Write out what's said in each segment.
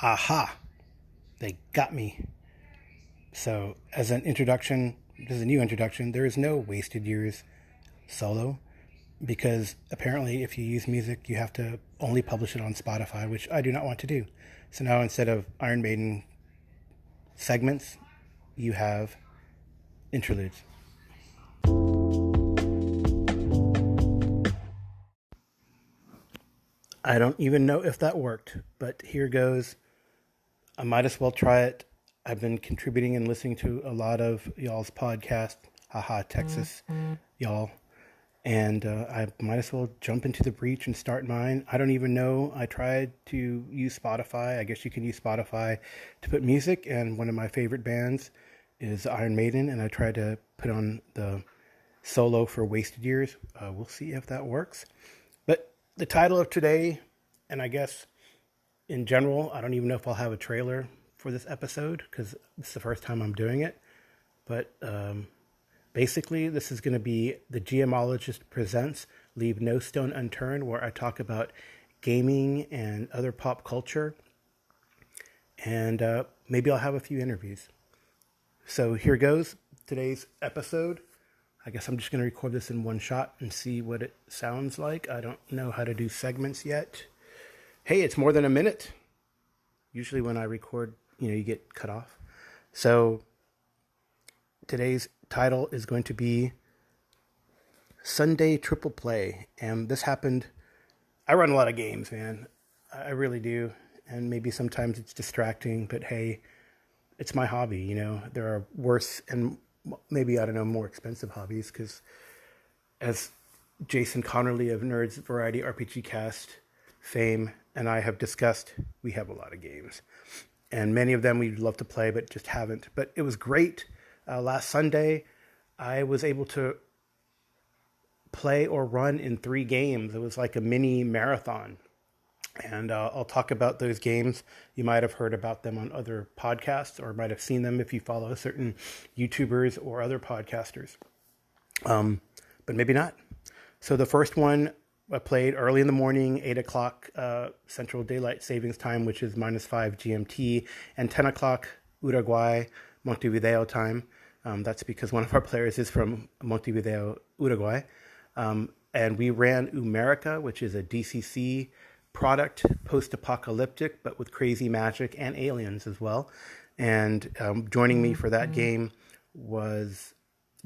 Aha, they got me. So, as an introduction, as a new introduction, there is no Wasted Years solo because apparently if you use music, you have to only publish it on Spotify, which I do not want to do. So now instead of Iron Maiden segments, you have interludes. I don't even know if that worked, but here goes. I might as well try it. I've been contributing and listening to a lot of y'all's podcasts. Haha, Texas, y'all. And I might as well jump into the breach and start mine. I don't even know. I tried to use Spotify. I guess you can use Spotify to put music. And one of my favorite bands is Iron Maiden. And I tried to put on the solo for Wasted Years. We'll see if that works. But the title of today, and I guess in general, I don't even know if I'll have a trailer for this episode because it's the first time I'm doing it. But basically, this is going to be the GMologist presents Leave No Stone Unturned, where I talk about gaming and other pop culture. And maybe I'll have a few interviews. So here goes today's episode. I guess I'm just going to record this in one shot and see what it sounds like. I don't know how to do segments yet. Hey, it's more than a minute. Usually when I record, you get cut off. So today's title is going to be Sunday Triple Play. And this happened. I run a lot of games, man. I really do. And maybe sometimes it's distracting, but hey, it's my hobby. There are worse and maybe, I don't know, more expensive hobbies, because as Jason Connerly of Nerds Variety RPG Cast fame and I have discussed, we have a lot of games. And many of them we'd love to play, but just haven't. But it was great. Last Sunday, I was able to play or run in 3 games. It was like a mini marathon. And I'll talk about those games. You might have heard about them on other podcasts or might have seen them if you follow certain YouTubers or other podcasters. But maybe not. So the first one I played early in the morning, 8 o'clock Central Daylight Savings Time, which is -5 GMT, and 10 o'clock Uruguay, Montevideo time. That's because one of our players is from Montevideo, Uruguay. And we ran Umerica, which is a DCC product, post-apocalyptic, but with crazy magic and aliens as well. And joining me for that game was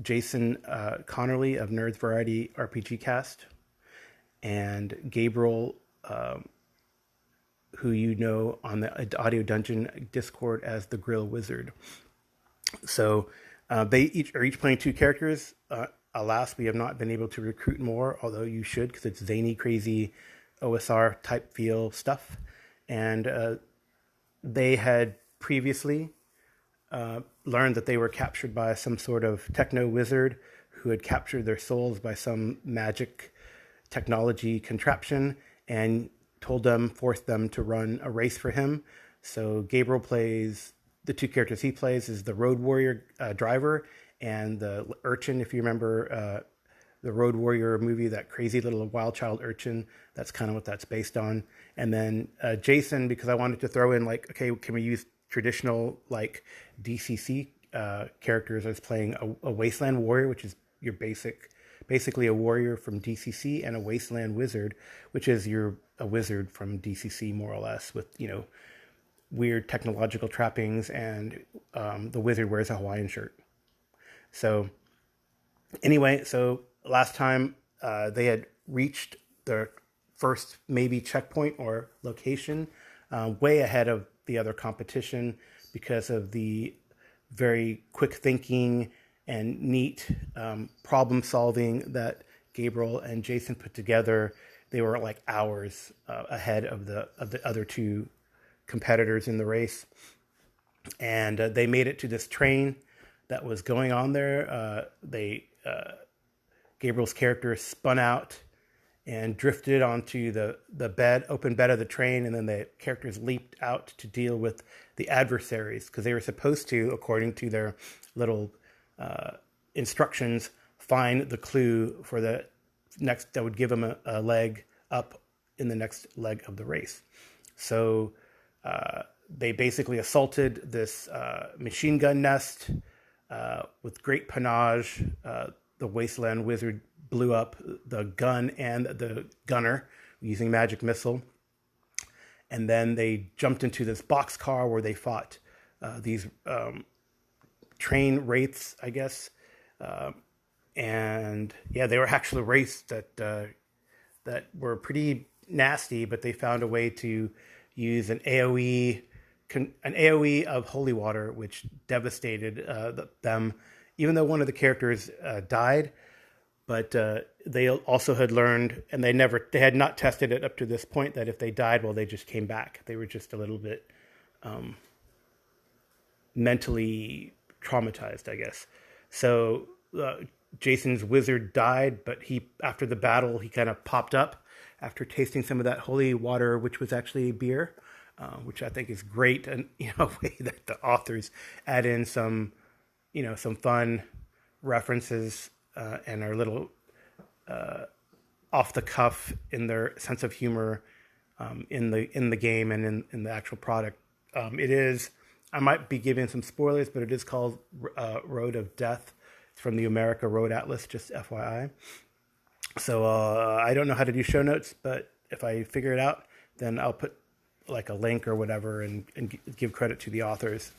Jason Connerly of Nerds Variety RPG Cast, and Gabriel, who you know on the Audio Dungeon Discord as the Grill Wizard. So they are each playing 2 characters. Alas, we have not been able to recruit more, although you should, because it's zany, crazy OSR type feel stuff. And they had previously learned that they were captured by some sort of techno wizard who had captured their souls by some magic technology contraption and forced them to run a race for him. So Gabriel plays, the 2 characters he plays is the Road Warrior driver and the urchin, if you remember the Road Warrior movie, that crazy little wild child urchin. That's kind of what that's based on. And then Jason, because I wanted to throw in okay, can we use traditional DCC characters? I was playing a Wasteland Warrior, which is your basically a warrior from DCC, and a Wasteland Wizard, which is a wizard from DCC more or less, with weird technological trappings, and the wizard wears a Hawaiian shirt. So anyway, last time they had reached their first maybe checkpoint or location way ahead of the other competition because of the very quick thinking and neat problem solving that Gabriel and Jason put together. They were hours ahead of the other 2 competitors in the race. And they made it to this train that was going on there. Gabriel's character spun out and drifted onto the open bed of the train, and then the characters leaped out to deal with the adversaries, because they were supposed to, according to their little instructions, find the clue for the next that would give them a leg up in the next leg of the race. So they basically assaulted this machine gun nest with great panache. The Wasteland Wizard blew up the gun and the gunner using magic missile. And then they jumped into this boxcar where they fought these train wraiths, I guess. And yeah, they were actually wraiths that were pretty nasty, but they found a way to use an AOE of holy water, which devastated them. Even though one of the characters died, but they also had learned, and they had not tested it up to this point, that if they died, well, they just came back. They were just a little bit mentally traumatized, I guess. So Jason's wizard died, but after the battle, he kind of popped up after tasting some of that holy water, which was actually beer, which I think is great, and a way that the authors add in some fun references and are a little off the cuff in their sense of humor in the game and in the actual product. It is, I might be giving some spoilers, but it is called Road of Death. It's from the America Road Atlas, just FYI. So I don't know how to do show notes, but if I figure it out, then I'll put like a link or whatever and give credit to the authors.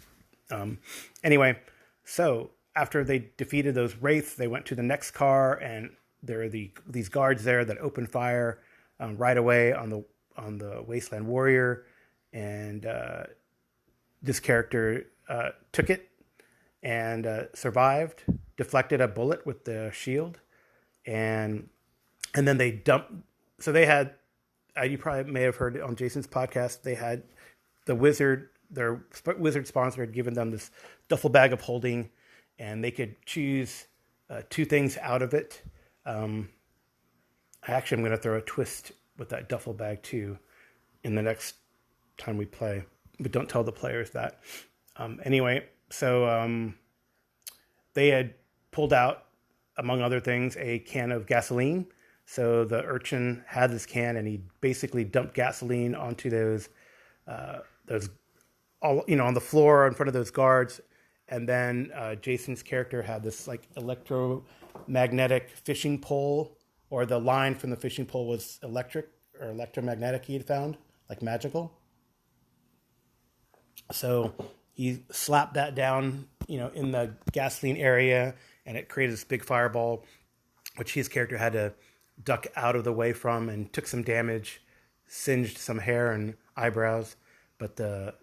Anyway, so after they defeated those wraiths, they went to the next car, and there are these guards there that open fire right away on the Wasteland Warrior, and this character took it and survived, deflected a bullet with the shield, and then they dumped. So they had, you probably may have heard it on Jason's podcast, they had the wizard, their wizard sponsor had given them this duffel bag of holding, and they could choose two things out of it. Actually, I'm going to throw a twist with that duffel bag too in the next time we play, but don't tell the players that. Anyway, so they had pulled out, among other things, a can of gasoline. So the urchin had this can, and he basically dumped gasoline onto those all, on the floor in front of those guards. And then Jason's character had this like electromagnetic fishing pole, or the line from the fishing pole was electric or electromagnetic, he had found, like magical. So he slapped that down, in the gasoline area, and it created this big fireball, which his character had to duck out of the way from, and took some damage, singed some hair and eyebrows. But the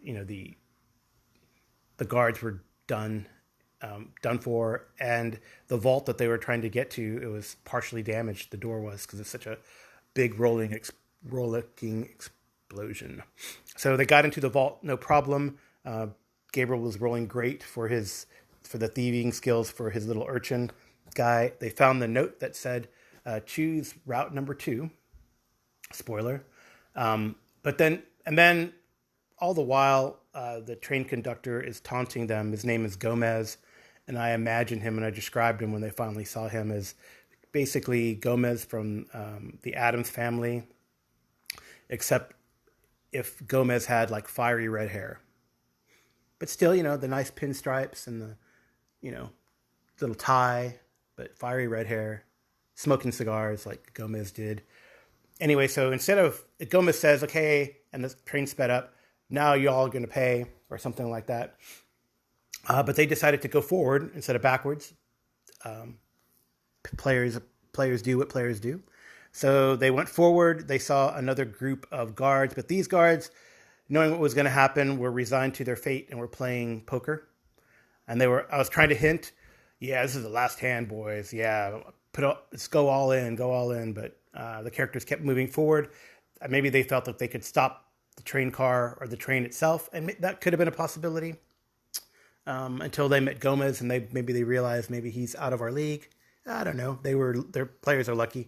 guards were done for, and the vault that they were trying to get to, it was partially damaged. The door was, because it's such a big rolling explosion. So they got into the vault, no problem. Gabriel was rolling great for the thieving skills for his little urchin guy. They found the note that said, choose route number 2. Spoiler. But then all the while, the train conductor is taunting them. His name is Gomez, and I imagine him, and I described him when they finally saw him, as basically Gomez from the Addams Family, except if Gomez had like fiery red hair. But still, the nice pinstripes and the, little tie, but fiery red hair, smoking cigars like Gomez did. Anyway, so instead of, Gomez says, okay, and the train sped up, now y'all are going to pay, or something like that. But they decided to go forward instead of backwards. Players do what players do. So they went forward. They saw another group of guards, but these guards, knowing what was going to happen, were resigned to their fate and were playing poker. And I was trying to hint, yeah, this is the last hand, boys. Yeah, let's go all in. But the characters kept moving forward. Maybe they felt that they could stop the train car or the train itself, and that could have been a possibility, until they met Gomez, and maybe they realized maybe he's out of our league. I don't know. Their players are lucky.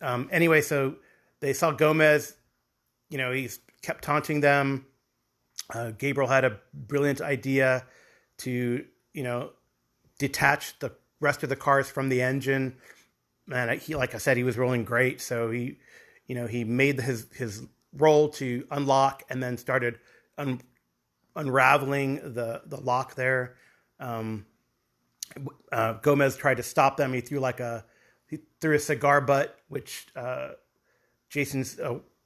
Anyway, so they saw Gomez. He kept taunting them. Gabriel had a brilliant idea to detach the rest of the cars from the engine, and he, like I said, he was rolling great. So he made his roll to unlock, and then started unraveling the lock there. Gomez tried to stop them. He threw a cigar butt, which Jason's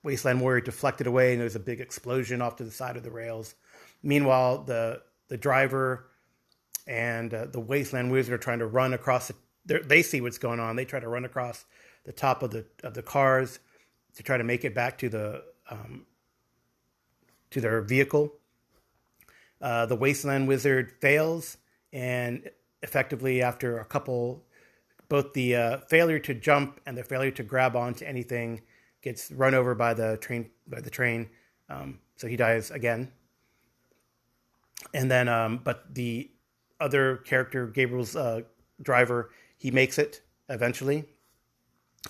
Wasteland Warrior deflected away, and there was a big explosion off to the side of the rails. Meanwhile, the driver and the Wasteland Wizard are trying to run across. They see what's going on. They try to run across the top of the cars to try to make it back to their vehicle. The Wasteland Wizard fails, and effectively after both the failure to jump and the failure to grab onto anything, gets run over by the train. So he dies again. And then, but the other character, Gabriel's driver, he makes it eventually.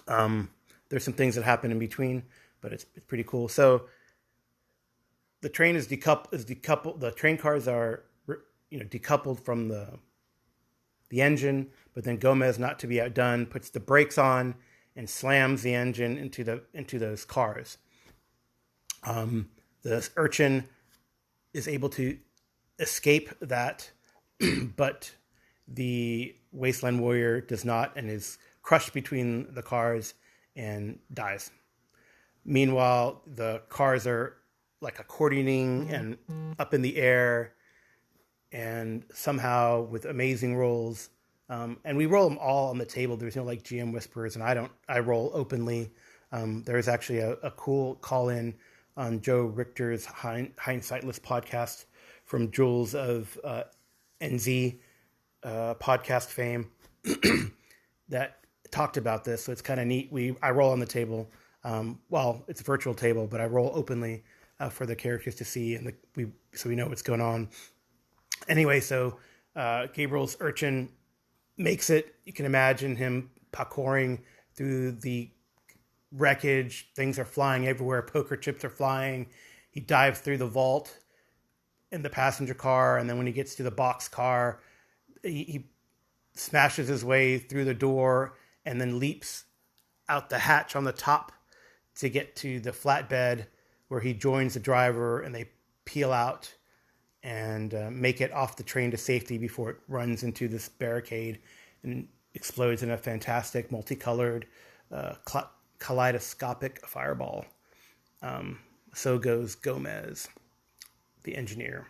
There's some things that happen in between, but it's pretty cool. So the train is decoupled. The train cars are, decoupled from the engine. But then Gomez, not to be outdone, puts the brakes on and slams the engine into those cars. The urchin is able to escape that, but the Wasteland Warrior does not, and is crushed between the cars and dies. Meanwhile, the cars are like accordioning and up in the air, and somehow with amazing rolls. And we roll them all on the table. There's no like GM whispers, and I roll openly. There's actually a cool call in on Joe Richter's Hindsightless podcast from Jules of NZ podcast fame that talked about this. So it's kind of neat. I roll on the table. It's a virtual table, but I roll openly for the characters to see, and so we know what's going on. Anyway, so Gabriel's urchin makes it. You can imagine him parkouring through the wreckage. Things are flying everywhere. Poker chips are flying. He dives through the vault in the passenger car, and then when he gets to the box car, he smashes his way through the door and then leaps out the hatch on the top to get to the flatbed, where he joins the driver, and they peel out and make it off the train to safety before it runs into this barricade and explodes in a fantastic multicolored kaleidoscopic fireball. So goes Gomez, the engineer.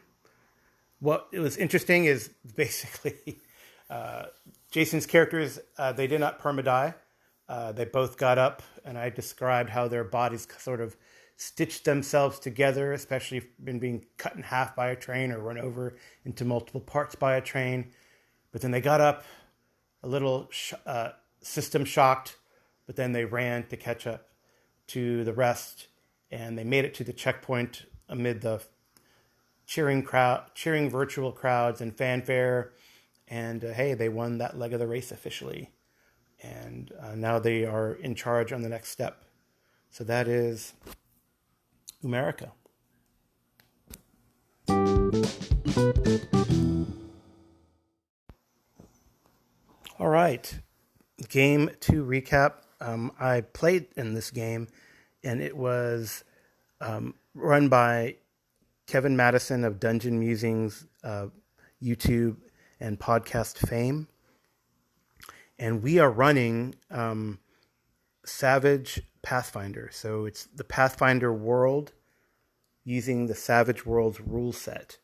What was interesting is basically Jason's characters, they did not perma-die. They both got up, and I described how their bodies sort of stitched themselves together, especially when being cut in half by a train or run over into multiple parts by a train. But then they got up, a little system shocked, but then they ran to catch up to the rest, and they made it to the checkpoint amid the cheering virtual crowds and fanfare. And hey, they won that leg of the race officially. And now they are in charge on the next step. So that is Umerica. All right. Game 2 recap. I played in this game, and it was run by Kevin Madison of Dungeon Musings, YouTube, and podcast fame. And we are running Savage Pathfinder. So it's the Pathfinder world using the Savage Worlds rule set,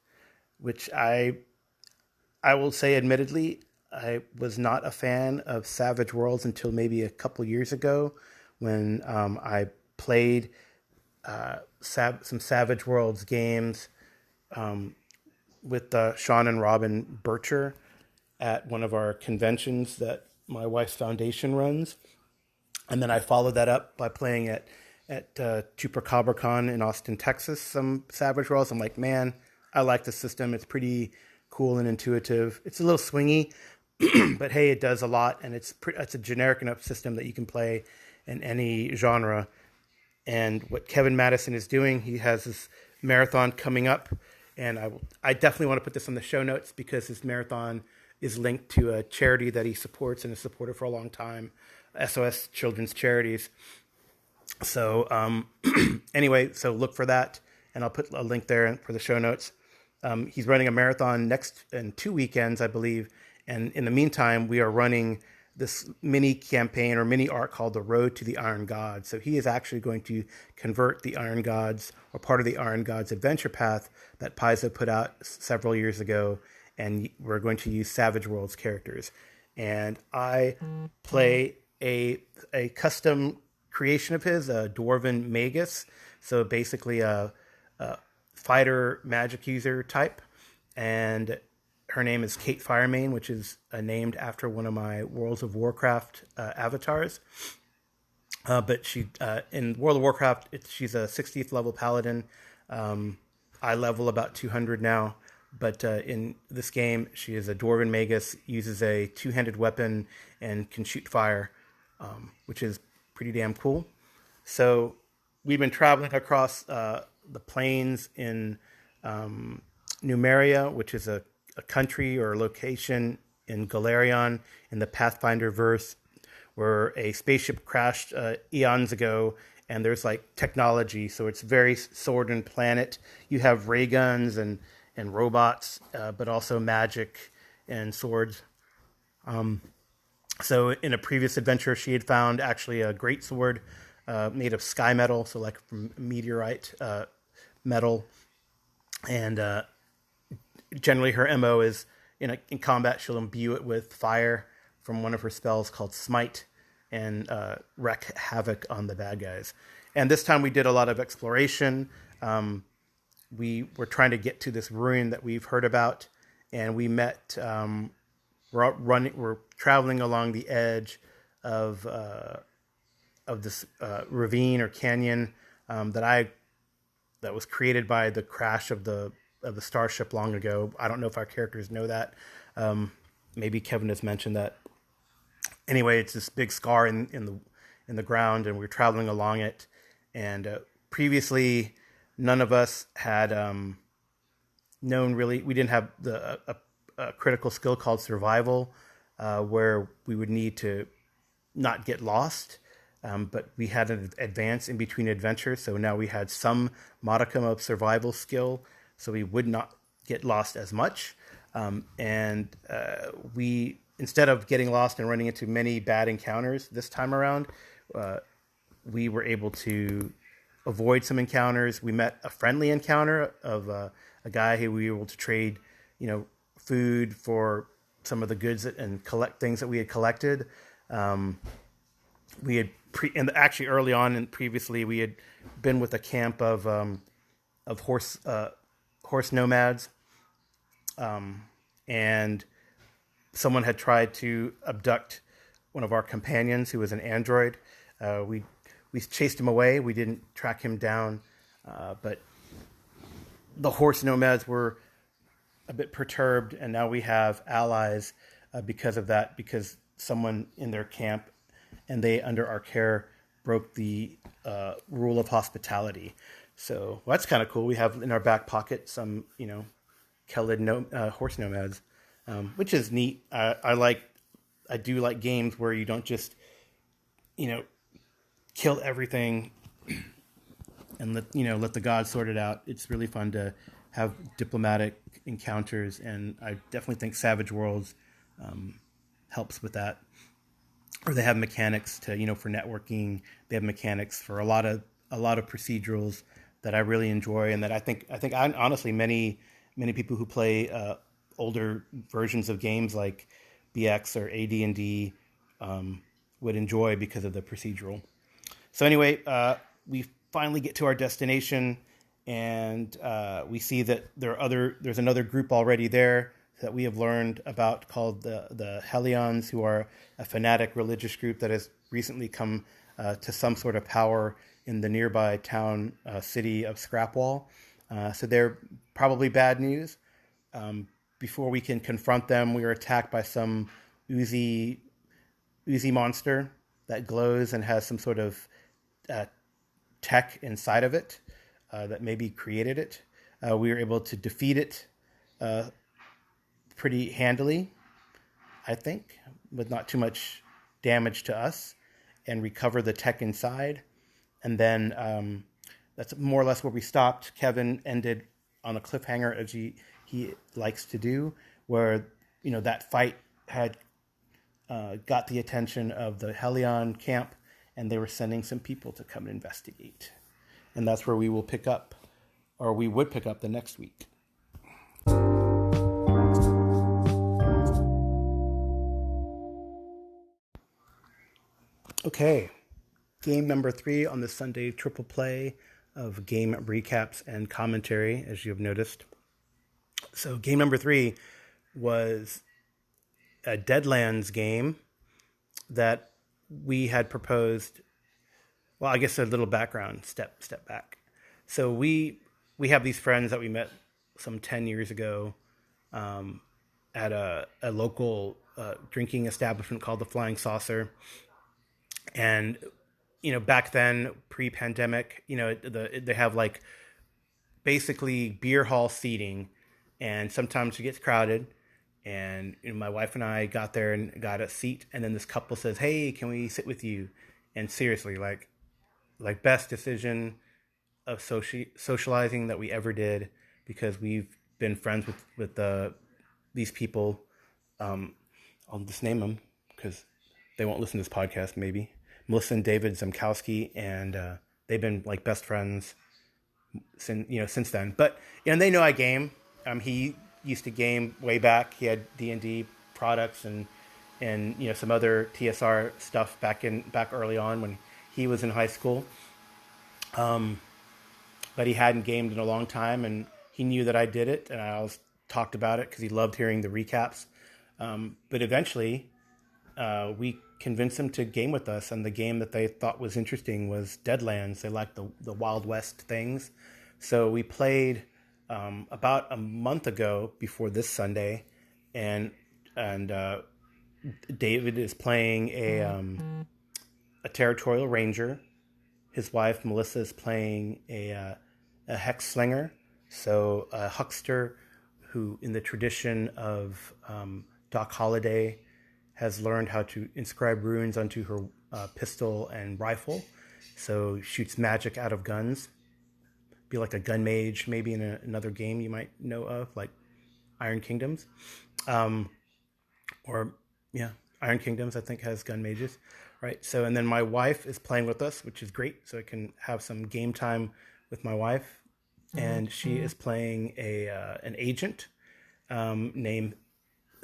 which I will say admittedly, I was not a fan of Savage Worlds until maybe a couple years ago when I played some Savage Worlds games with Sean and Robin Bircher at one of our conventions that my wife's foundation runs. And then I followed that up by playing at ChupacabreCon in Austin, Texas, some Savage Worlds. I'm like, man, I like the system. It's pretty cool and intuitive. It's a little swingy, but hey, it does a lot, and it's a generic enough system that you can play in any genre. And what Kevin Madison is doing, he has this marathon coming up, and I definitely want to put this on the show notes because his marathon is linked to a charity that he supports and has supported for a long time, SOS Children's Charities. So anyway, so look for that, and I'll put a link there for the show notes. He's running a marathon next in 2 weekends, I believe. And in the meantime, we are running this mini campaign or mini arc called The Road to the Iron Gods. So he is actually going to convert the Iron Gods, or part of the Iron Gods adventure path that Paizo put out several years ago. And we're going to use Savage Worlds characters. And I play a custom creation of his, a Dwarven Magus. So basically a fighter magic user type. And her name is Kate Firemane, which is named after one of my World of Warcraft avatars. But she in World of Warcraft, she's a 60th level paladin. I level about 200 now. But in this game, she is a Dwarven Magus, uses a two-handed weapon, and can shoot fire, which is pretty damn cool. So we've been traveling across the plains in Numeria, which is a country or location in Galarion in the Pathfinder verse, where a spaceship crashed eons ago, and there's like technology, so it's very Sword and Planet. You have ray guns and robots, but also magic and swords. So in a previous adventure, she had found actually a great sword made of sky metal, so like from meteorite metal, and generally her MO is in combat, she'll imbue it with fire from one of her spells called Smite and wreak havoc on the bad guys. And this time we did a lot of exploration. We were trying to get to this ruin that we've heard about, and we met. We're traveling along the edge of this ravine or canyon that was created by the crash of the starship long ago. I don't know if our characters know that. Maybe Kevin has mentioned that. Anyway, it's this big scar in the ground, and we're traveling along it. And previously, none of us had known really. We didn't have a critical skill called survival, where we would need to not get lost. But we had an advance in between adventures, so now we had some modicum of survival skill, so we would not get lost as much. And we, instead of getting lost and running into many bad encounters this time around, we were able to avoid some encounters. We met a friendly encounter of a guy who we were able to trade, food for some of the goods and collect things that we had collected. We had and actually early on and previously we had been with a camp of horse nomads, and someone had tried to abduct one of our companions who was an android. We chased him away. We didn't track him down, but the horse nomads were a bit perturbed, and now we have allies because of that, because someone in their camp and they, under our care, broke the rule of hospitality. So that's kind of cool. We have in our back pocket some, Kelid horse nomads, which is neat. I do like games where you don't just, kill everything and let the gods sort it out. It's really fun to have diplomatic encounters, and I definitely think Savage Worlds helps with that. Or they have mechanics to, for networking. They have mechanics for a lot of procedurals that I really enjoy, and that I think honestly many people who play older versions of games like BX or AD&D would enjoy because of the procedural. So anyway, we finally get to our destination, and we see that there's another group already there that we have learned about called the Hellions, who are a fanatic religious group that has recently come to some sort of power in the nearby town city of Scrapwall. So they're probably bad news. Before we can confront them, we are attacked by some oozy monster that glows and has some sort of tech inside of it that maybe created it. We were able to defeat it pretty handily, I think, with not too much damage to us, and recover the tech inside. And then that's more or less where we stopped. Kevin ended on a cliffhanger as he likes to do, where that fight had got the attention of the Helion camp, and they were sending some people to come and investigate. And that's where we will pick up, or we would pick up the next week. Okay, game number 3 on the Sunday triple play of game recaps and commentary, as you have noticed. So game number 3 was a Deadlands game that we had proposed. Well, I guess a little background, step back. So we have these friends that we met some 10 years ago at a local drinking establishment called the Flying Saucer. And, back then, pre-pandemic, they have like basically beer hall seating, and sometimes it gets crowded. And my wife and I got there and got a seat, and then this couple says, "Hey, can we sit with you?" And seriously, like best decision of socializing that we ever did, because we've been friends with these people. I'll just name them because they won't listen to this podcast, maybe. Melissa and David Zemkowski, and they've been like best friends since then. But they know I game. He used to game way back. He had D&D products and some other TSR stuff back early on when he was in high school. But he hadn't gamed in a long time, and he knew that I did it, and I always talked about it because he loved hearing the recaps. But eventually, we convinced him to game with us, and the game that they thought was interesting was Deadlands. They liked the Wild West things. So we played about a month ago before this Sunday, and David is playing a territorial ranger. His wife Melissa is playing a hex slinger, so a huckster who, in the tradition of Doc Holliday, has learned how to inscribe runes onto her pistol and rifle, so shoots magic out of guns. Be like a gun mage, maybe in another game you might know of, like Iron Kingdoms. Iron Kingdoms, I think, has gun mages, right? So, and then my wife is playing with us, which is great, so I can have some game time with my wife. And she is playing an agent named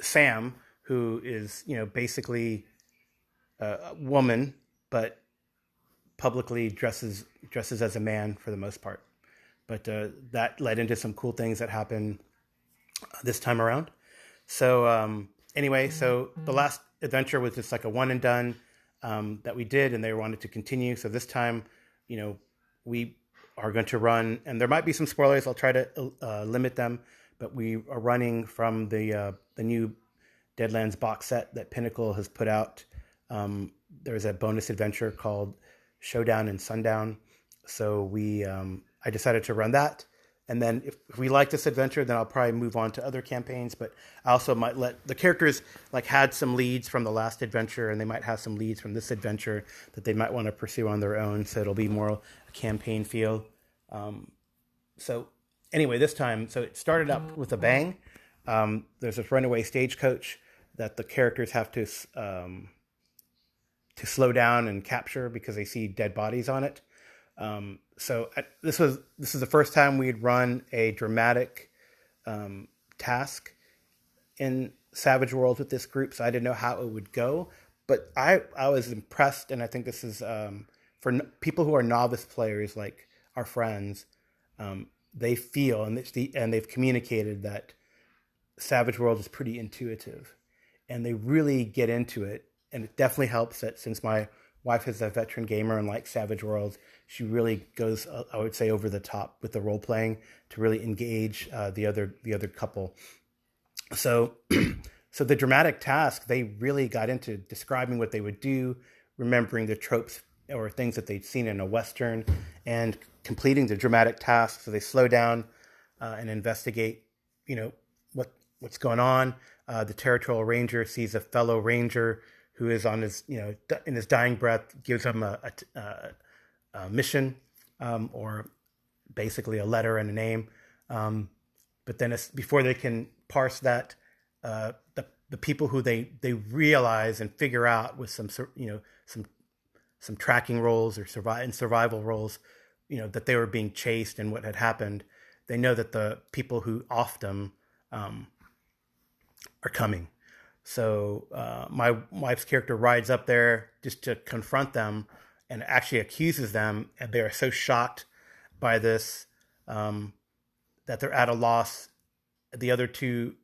Sam, who is, basically a woman, but publicly dresses as a man for the most part. But that led into some cool things that happened this time around. So anyway, so the last adventure was just like a one and done that we did, and they wanted to continue. So this time, we are going to run, and there might be some spoilers. I'll try to limit them, but we are running from the new Deadlands box set that Pinnacle has put out. There's a bonus adventure called Showdown and Sundown. So I decided to run that. And then if we like this adventure, then I'll probably move on to other campaigns. But I also might let the characters had some leads from the last adventure, and they might have some leads from this adventure that they might want to pursue on their own. So it'll be more a campaign feel. So anyway, this time, so it started up with a bang. There's this runaway stagecoach that the characters have to slow down and capture because they see dead bodies on it. This is the first time we'd run a dramatic task in Savage Worlds with this group, so I didn't know how it would go. But I was impressed, and I think this is for people who are novice players, like our friends. They feel and they've communicated that Savage Worlds is pretty intuitive, and they really get into it. And it definitely helps that since my wife is a veteran gamer and likes Savage Worlds, she really goes, I would say, over the top with the role playing to really engage the other couple. So the dramatic task, they really got into describing what they would do, remembering the tropes or things that they'd seen in a Western, and completing the dramatic task. So they slow down and investigate, what's going on. The territorial ranger sees a fellow ranger who is on his, in his dying breath, gives him a mission, or basically a letter and a name. But then before they can parse that, the people who they realize and figure out with some tracking roles or survival roles, that they were being chased and what had happened. They know that the people who offed them are coming. So my wife's character rides up there just to confront them and actually accuses them, and they are so shocked by this that they're at a loss. The other two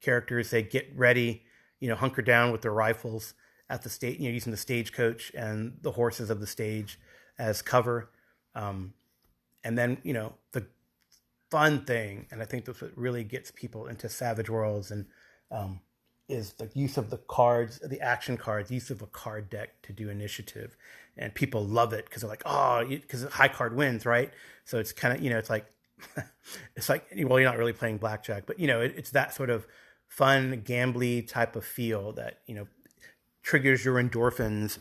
characters, they get ready, hunker down with their rifles at the stage, using the stagecoach and the horses of the stage as cover. And then, the fun thing, and I think that's what really gets people into Savage Worlds, and is the use of the cards, the action cards, use of a card deck to do initiative. And people love it because they're like, oh, because high card wins, right? So it's kind of, it's like, well, you're not really playing blackjack, but, it's that sort of fun, gambly type of feel that, triggers your endorphins,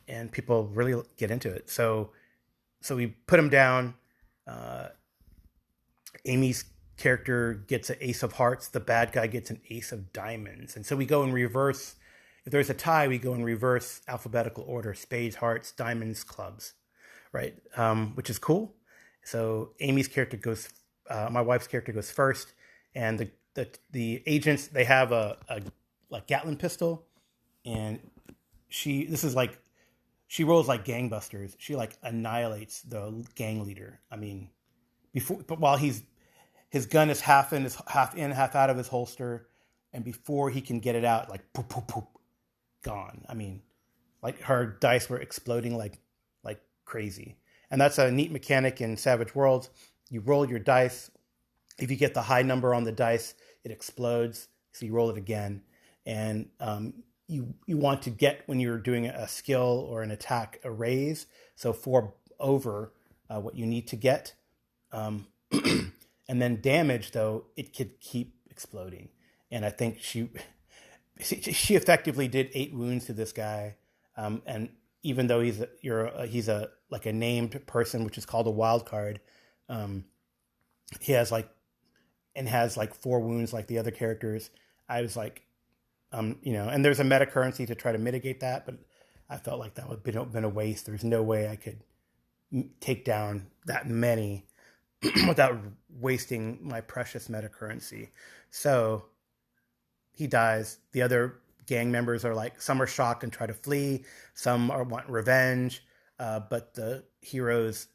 and people really get into it. So we put them down. Amy's character gets an ace of hearts. The bad guy gets an ace of diamonds. And so we go in reverse. If there's a tie, we go in reverse alphabetical order: spades, hearts, diamonds, clubs, right? Which is cool. So Amy's character goes, my wife's character goes first, and the agents, they have a like Gatling pistol, and she rolls like gangbusters. She like annihilates the gang leader. I mean, but while his gun is half in, half out of his holster, and before he can get it out, like poop, poop, poop, gone. I mean, like her dice were exploding like crazy. And that's a neat mechanic in Savage Worlds. You roll your dice. If you get the high number on the dice, it explodes. So you roll it again. And you want to get, when you're doing a skill or an attack, a raise. So 4 over what you need to get. And then damage, though, it could keep exploding. And I think she effectively did 8 wounds to this guy. And even though he's a like a named person, which is called a wild card, he has has 4 wounds like the other characters. I was like, and there's a meta currency to try to mitigate that, but I felt like that would have been a waste. There's no way I could take down that many without wasting my precious meta currency. So he dies. The other gang members are some are shocked and try to flee. Some want revenge, but the heroes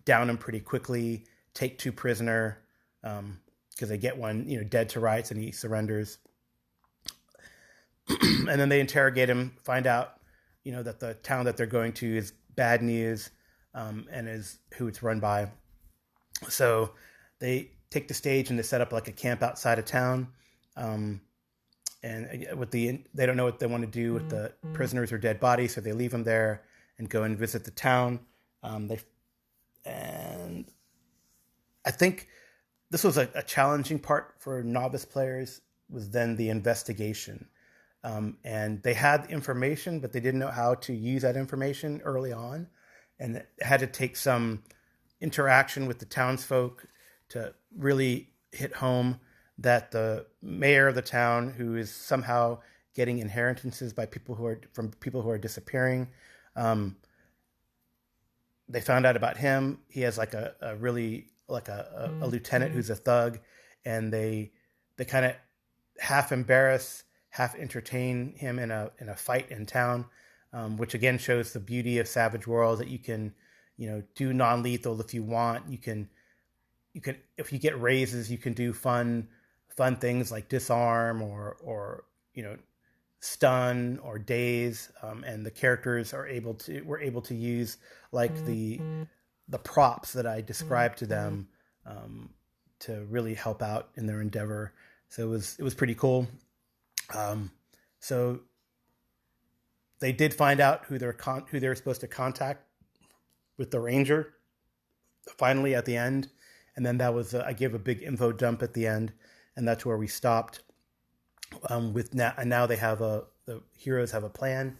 down him pretty quickly, take 2 prisoner, because they get one, dead to rights, and he surrenders. And then they interrogate him, find out, that the town that they're going to is bad news, and is who it's run by. So they take the stage and they set up like a camp outside of town. And they don't know what they want to do with the prisoners or dead bodies, so they leave them there and go and visit the town. And I think this was a challenging part for novice players, was then the investigation. And they had information, but they didn't know how to use that information early on, and it had to take some interaction with the townsfolk to really hit home that the mayor of the town, who is somehow getting inheritances by people who are disappearing, they found out about him. He has a lieutenant who's a thug, and they kind of half embarrass, half entertain him in a fight in town, which again shows the beauty of Savage Worlds, that you can do non-lethal if you want. You can if you get raises, you can do fun things like disarm or stun or daze, and the characters were able to use the props that I described to them to really help out in their endeavor. So it was pretty cool. So they did find out who they were supposed to contact with the ranger finally at the end, and then that was I gave a big info dump at the end, and that's where we stopped. Now they have the heroes have a plan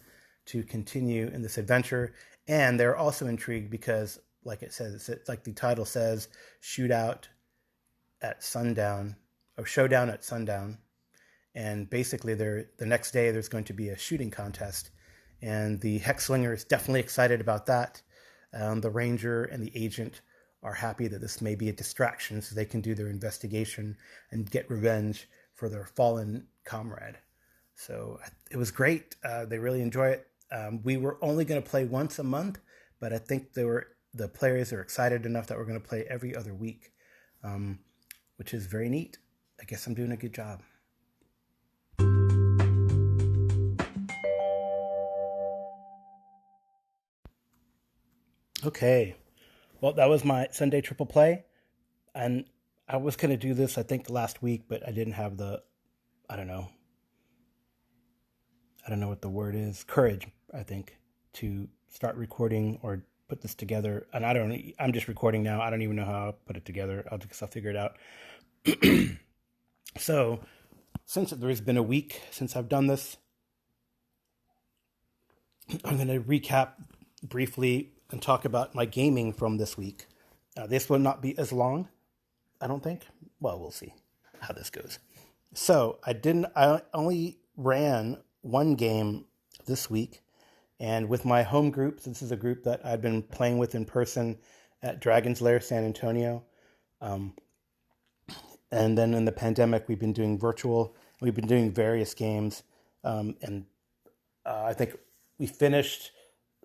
to continue in this adventure, and they're also intrigued because like it says, it's like the title says, shootout at sundown, or showdown at sundown. And basically, the next day there's going to be a shooting contest, and the Hexslinger is definitely excited about that. The Ranger and the Agent are happy that this may be a distraction so they can do their investigation and get revenge for their fallen comrade. So it was great. They really enjoy it. We were only going to play once a month, but I think the players are excited enough that we're going to play every other week, which is very neat. I guess I'm doing a good job. Okay. Well, that was my Sunday triple play. And I was going to do this, I think, last week, but I didn't have I don't know. I don't know what the word is. Courage, I think, to start recording or put this together. And I'm just recording now. I don't even know how I'll put it together. I'll figure it out. So, since there's been a week since I've done this, I'm going to recap briefly and talk about my gaming from this week. This will not be as long, I don't think. Well, we'll see how this goes. So I only ran one game this week, and with my home group, this is a group that I've been playing with in person at Dragon's Lair San Antonio. And then in the pandemic, we've been doing virtual. We've been doing various games, and I think we finished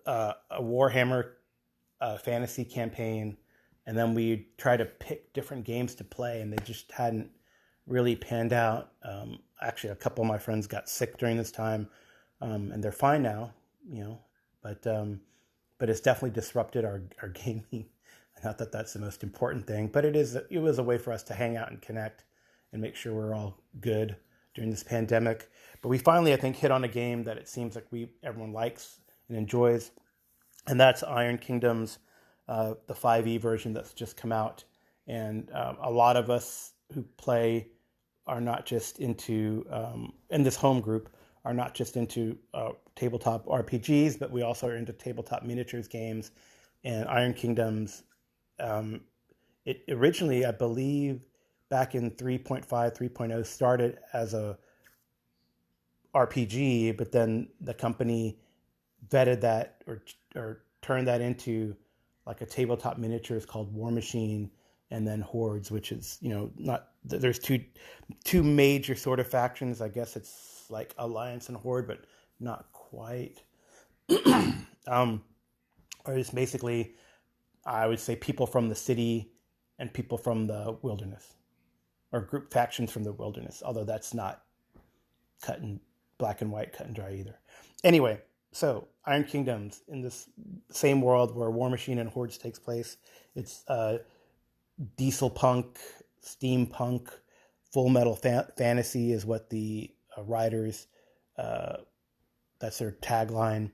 a Warhammer fantasy campaign, and then we tried to pick different games to play, and they just hadn't really panned out. Actually, a couple of my friends got sick during this time, and they're fine now, but it's definitely disrupted our gaming. Not that that's the most important thing, but it was a way for us to hang out and connect and make sure we're all good during this pandemic. But we finally, I think, hit on a game that it seems like everyone likes and enjoys, and that's Iron Kingdoms, the 5e version that's just come out. And a lot of us who play are not just into, in this home group, are not just into tabletop RPGs, but we also are into tabletop miniatures games. And Iron Kingdoms, it originally, I believe, back in 3.5, 3.0, started as a RPG, but then the company vetted that or turned that into like a tabletop miniatures called War Machine, and then Hordes, which is, not, there's two major sort of factions. I guess it's like Alliance and Horde, but not quite. Or it's basically, I would say, people from the city and people from the wilderness, or group factions from the wilderness, although that's not black and white, cut and dry either. Anyway, so Iron Kingdoms, in this same world where War Machine and Hordes takes place. It's diesel punk, steampunk, full metal fantasy is what the writers, that's their tagline.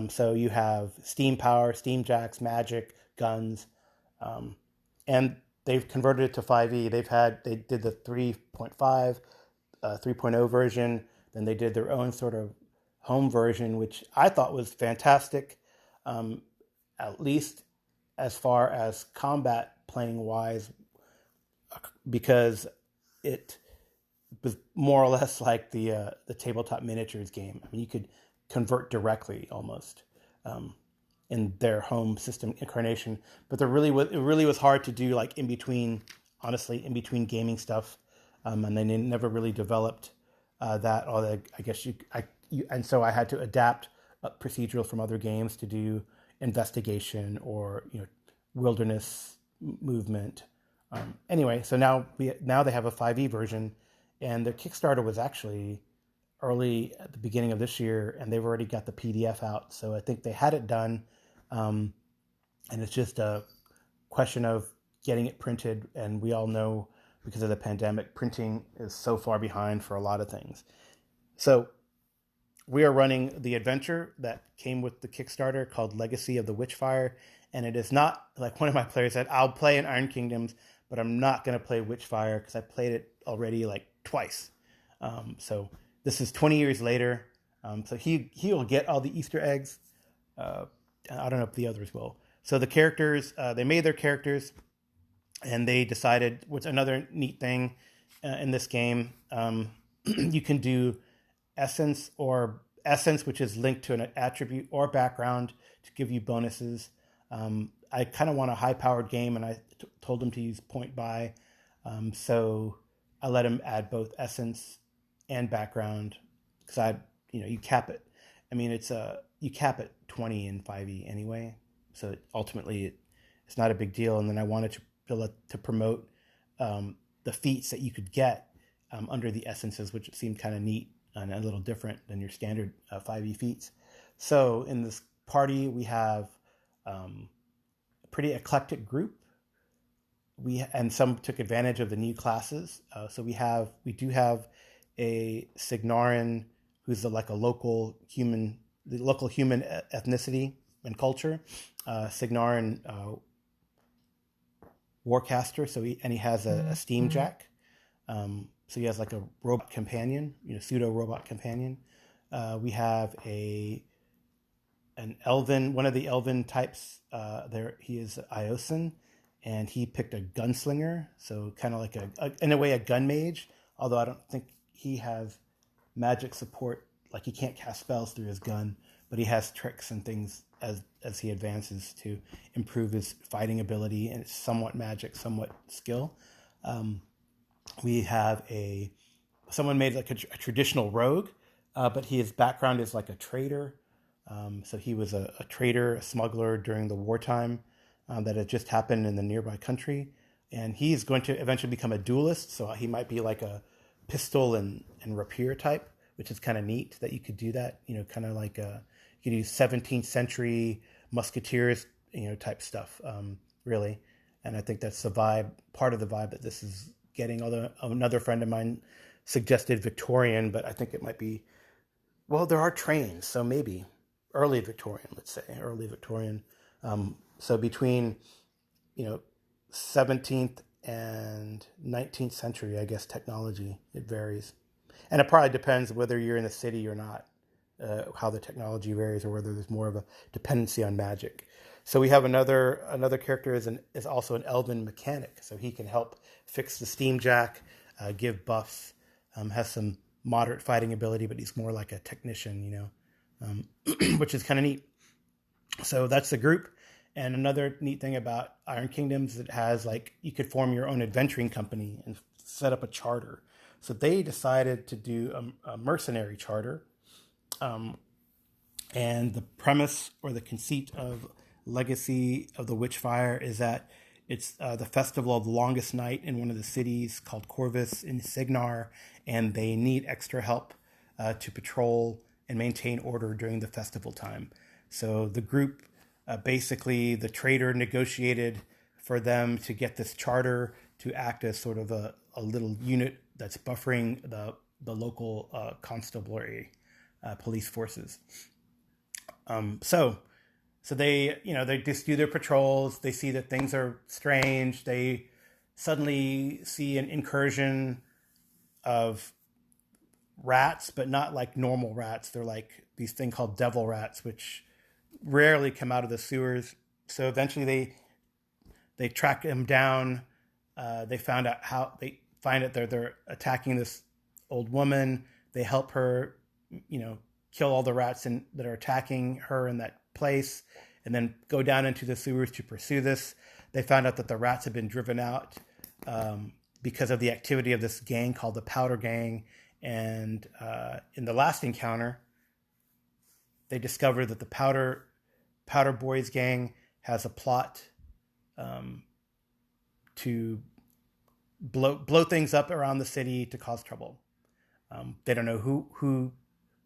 So you have steam power, steam jacks, magic, guns, and they've converted it to 5e. They did the 3.5, 3.0 version. Then they did their own sort of home version, which I thought was fantastic, at least as far as combat playing wise, because it was more or less like the tabletop miniatures game. I mean, you could convert directly almost in their home system incarnation, but it really was hard to do, like in between gaming stuff, and they never really developed that. Although I guess and so I had to adapt procedural from other games to do investigation or wilderness movement. Anyway, so now they have a 5e version, and the Kickstarter was actually early at the beginning of this year, and they've already got the PDF out. So I think they had it done, and it's just a question of getting it printed. And we all know, because of the pandemic, printing is so far behind for a lot of things. So we are running the adventure that came with the Kickstarter called Legacy of the Witchfire. And it is not, like one of my players said, I'll play in Iron Kingdoms, but I'm not going to play Witchfire because I played it already like twice. So this is 20 years later. So he will get all the Easter eggs. I don't know if the others will. So the characters, they made their characters, and they decided what's another neat thing in this game. You can do essence, which is linked to an attribute or background to give you bonuses. I kind of want a high-powered game, and I told him to use point buy. So I let him add both essence and background because you cap it. I mean, you cap it 20 in 5e anyway. So ultimately, it's not a big deal. And then I wanted to promote the feats that you could get under the essences, which seemed kind of neat and a little different than your standard 5e feats. So in this party, we have a pretty eclectic group. And some took advantage of the new classes. So we do have a Signarin who's like a local human ethnicity and culture. Signarin Warcaster. So he has a steam jack. So he has like a robot companion, pseudo robot companion. We have an elven, one of the elven types. He is Iosin, and he picked a gunslinger. So kind of like in a way, a gun mage. Although I don't think he has magic support. Like he can't cast spells through his gun, but he has tricks and things as he advances to improve his fighting ability, and it's somewhat magic, somewhat skill. We have someone made like a traditional rogue, but his background is like a trader. So he was a trader, a smuggler during the wartime that had just happened in the nearby country. And he's going to eventually become a duelist. So he might be like a pistol and rapier type, which is kind of neat that you could do that, kind of like you could use 17th century musketeers, type stuff, really. And I think that's the vibe, part of the vibe that this is getting, although another friend of mine suggested Victorian, but I think it might be, well, there are trains, so maybe early Victorian, let's say, early Victorian. So between, 17th and 19th century, I guess, technology, it varies. And it probably depends whether you're in a city or not, how the technology varies, or whether there's more of a dependency on magic. So we have another character is also an elven mechanic, so he can help fix the steam jack, give buffs, has some moderate fighting ability, but he's more like a technician, which is kind of neat. So that's the group. And another neat thing about Iron Kingdoms, it has you could form your own adventuring company and set up a charter. So they decided to do a mercenary charter. And the premise or the conceit of Legacy of the Witchfire is that it's the festival of the longest night in one of the cities called Corvus in Signar, and they need extra help to patrol and maintain order during the festival time. So the group, basically the trader negotiated for them to get this charter to act as sort of a little unit that's buffering the local constabulary police forces. So they, they just do their patrols. They see that things are strange. They suddenly see an incursion of rats, but not like normal rats. They're like these thing called devil rats, which rarely come out of the sewers. So eventually they track them down. They find out they're attacking this old woman. They help her, kill all the rats that are attacking her in that place, and then go down into the sewers to pursue this. They found out that the rats had been driven out because of the activity of this gang called the Powder Gang. And in the last encounter, they discovered that the Powder Boys gang has a plot to blow things up around the city to cause trouble. They don't know who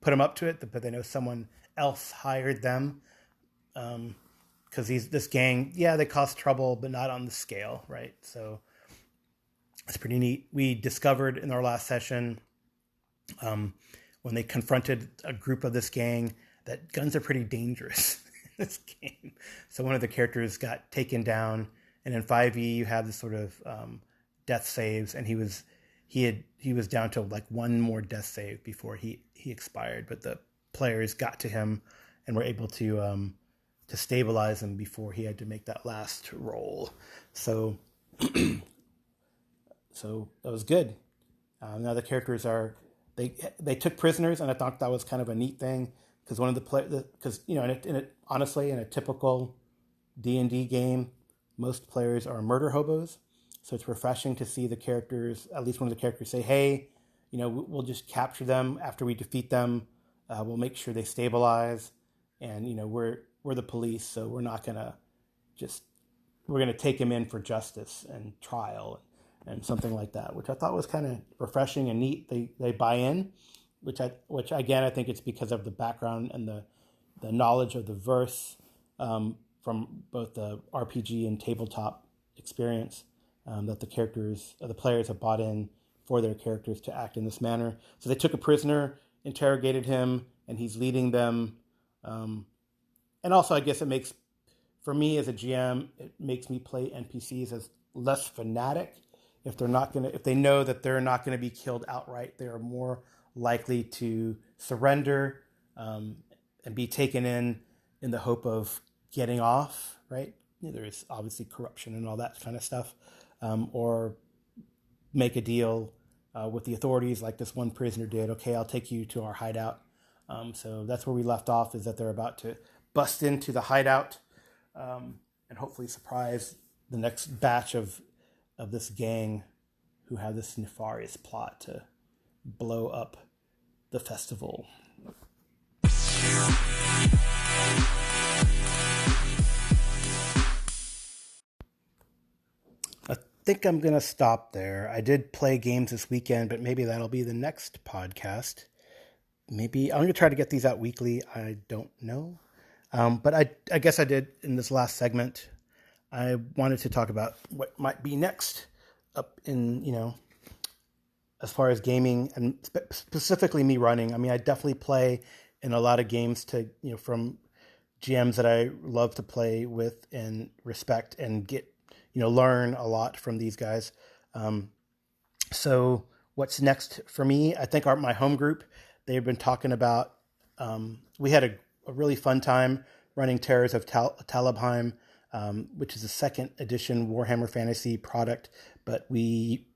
put them up to it, but they know someone else hired them. Because this gang, they cause trouble, but not on the scale, right? So it's pretty neat. We discovered in our last session, when they confronted a group of this gang, that guns are pretty dangerous in this game. So one of the characters got taken down, and in 5e you have this sort of death saves, and he was down to like one more death save before he expired, but the players got to him and were able to to stabilize him before he had to make that last roll. So so that was good. Now the characters are they took prisoners, and I thought that was kind of a neat thing because one of the because honestly in a typical D&D game, most players are murder hobos. So it's refreshing to see the characters, at least one of the characters, say, "Hey, we'll just capture them after we defeat them. We'll make sure they stabilize, and we're the police, so we're not gonna just we're gonna take him in for justice and trial and something like that," which I thought was kind of refreshing and neat. They buy in, which again I think it's because of the background and the knowledge of the verse from both the RPG and tabletop experience that the players have bought in for their characters to act in this manner. So they took a prisoner, interrogated him, and he's leading them. And also, I guess it makes, for me as a GM, it makes me play NPCs as less fanatic. If they know that they're not going to be killed outright, they are more likely to surrender and be taken in the hope of getting off. Right? There's obviously corruption and all that kind of stuff, or make a deal with the authorities, like this one prisoner did. Okay, I'll take you to our hideout. So that's where we left off. Is that they're about to bust into the hideout and hopefully surprise the next batch of this gang who have this nefarious plot to blow up the festival. I think I'm going to stop there. I did play games this weekend, but maybe that'll be the next podcast. Maybe I'm going to try to get these out weekly. I don't know. But I guess I did in this last segment. I wanted to talk about what might be next up in, as far as gaming and specifically me running. I mean, I definitely play in a lot of games from GMs that I love to play with and respect and get, learn a lot from these guys. So what's next for me? I think my home group, they've been talking about, we had a really fun time running Terrors of Talabheim, which is a second edition Warhammer Fantasy product, but we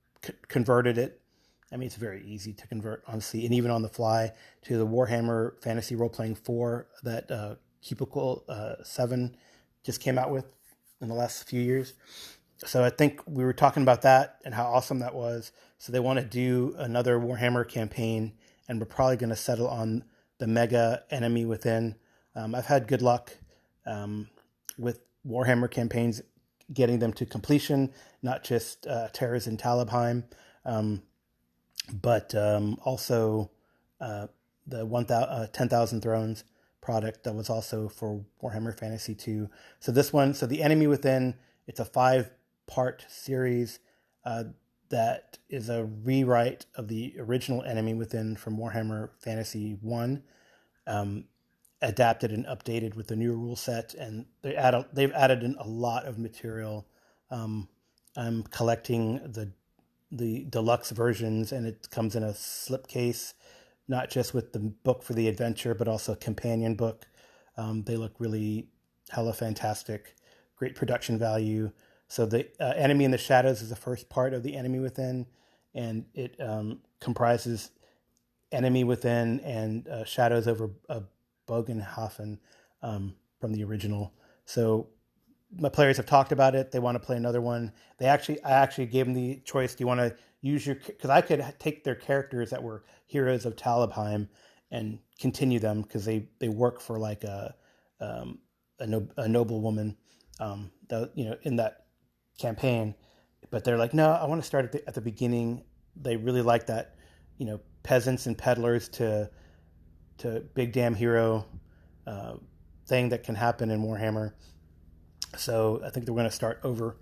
converted it. I mean, it's very easy to convert, honestly, and even on the fly, to the Warhammer Fantasy Role-Playing 4 that Cubicle 7 just came out with in the last few years. So I think we were talking about that and how awesome that was. So they want to do another Warhammer campaign, and we're probably going to settle on the Mega Enemy Within. I've had good luck with Warhammer campaigns, getting them to completion, not just Terrors in Talabheim, but also the 10,000 Thrones product that was also for Warhammer Fantasy 2. So the Enemy Within, it's a 5-part series that is a rewrite of the original Enemy Within from Warhammer Fantasy 1, adapted and updated with the new rule set, and they've added in a lot of material. I'm collecting the deluxe versions, and it comes in a slipcase, not just with the book for the adventure, but also a companion book. They look really hella fantastic, great production value. So the Enemy in the Shadows is the first part of the Enemy Within, and it comprises Enemy Within and Shadows over Bogenhafen from the original. So my players have talked about it. They want to play another one. I actually gave them the choice. Do you want to use because I could take their characters that were heroes of Talabheim and continue them because they work for like a noblewoman, in that campaign. But they're like, no, I want to start at the beginning. They really like that, peasants and peddlers to big damn hero thing that can happen in Warhammer. So I think they're going to start over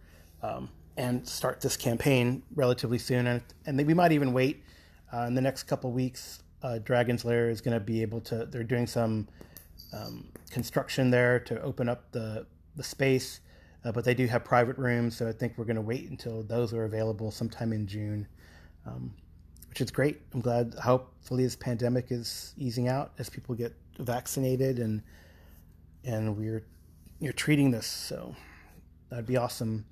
and start this campaign relatively soon. And we might even wait in the next couple of weeks. Dragon's Lair is going to be able to, they're doing some construction there to open up the space, but they do have private rooms. So I think we're going to wait until those are available sometime in June, which is great. I'm glad, hopefully this pandemic is easing out as people get vaccinated and we're you're treating this. So that'd be awesome.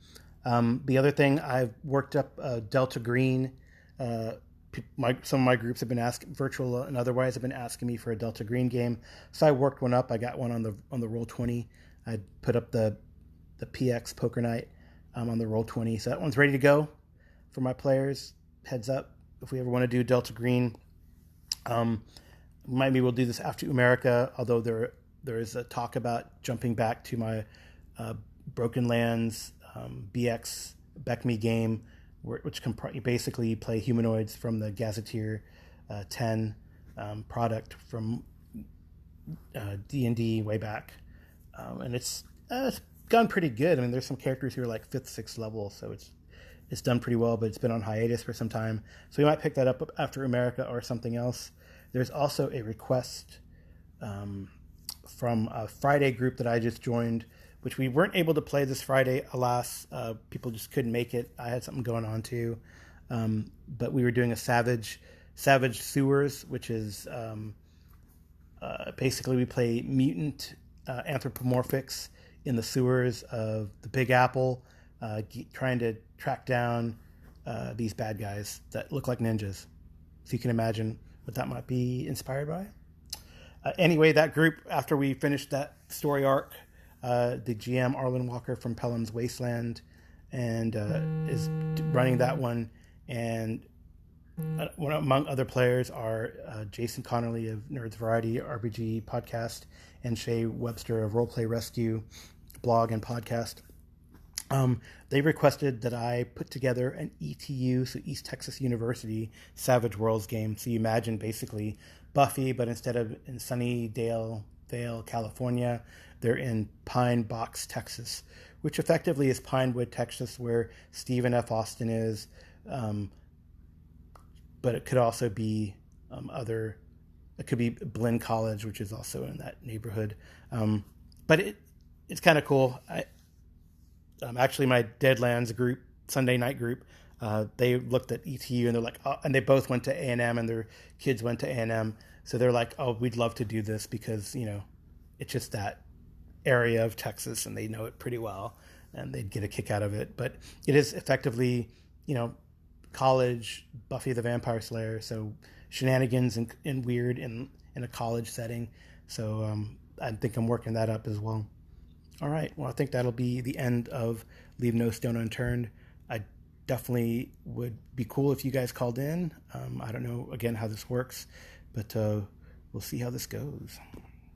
The other thing, I've worked up Delta Green. Some of my groups have been asking, virtual and otherwise, have been asking me for a Delta Green game. So I worked one up. I got one on the Roll20. I put up the PX Poker Night on the Roll20. So that one's ready to go for my players. Heads up, if we ever want to do Delta Green, maybe we'll do this after America. Although there is a talk about jumping back to my Broken Lands BX Beckme game, which can basically play humanoids from the Gazetteer 10 product from D&D way back, and it's gone pretty good. I mean, there's some characters who are like 5th, 6th level, so it's done pretty well, but it's been on hiatus for some time. So we might pick that up after America or something else. There's also a request from a Friday group that I just joined, which we weren't able to play this Friday, alas. People just couldn't make it. I had something going on too. But we were doing a Savage Sewers, which is basically we play mutant anthropomorphics in the sewers of the Big Apple, trying to track down these bad guys that look like ninjas. So you can imagine what that might be inspired by. Anyway, that group, after we finished that story arc, the GM Arlen Walker from Pelham's Wasteland and is running that one, and among other players are Jason Connerly of Nerds Variety RPG podcast and Shay Webster of Roleplay Rescue blog and podcast. They requested that I put together an ETU, so East Texas University, Savage Worlds game. So you imagine basically Buffy, but instead of in Sunnydale Vale, California, they're in Pine Box, Texas, which effectively is Pinewood, Texas, where Stephen F. Austin is. But it could also be it could be Blinn College, which is also in that neighborhood. But it's kind of cool. Actually, my Deadlands group, Sunday night group, they looked at ETU and they're like, oh, and they both went to A&M and their kids went to A&M. So they're like, oh, we'd love to do this because, it's just that area of Texas and they know it pretty well and they'd get a kick out of it. But it is effectively, college Buffy the Vampire Slayer. So shenanigans and weird in a college setting. So I think I'm working that up as well. All right. Well, I think that'll be the end of Leave No Stone Unturned. I definitely would be cool if you guys called in. I don't know, again, how this works, but we'll see how this goes.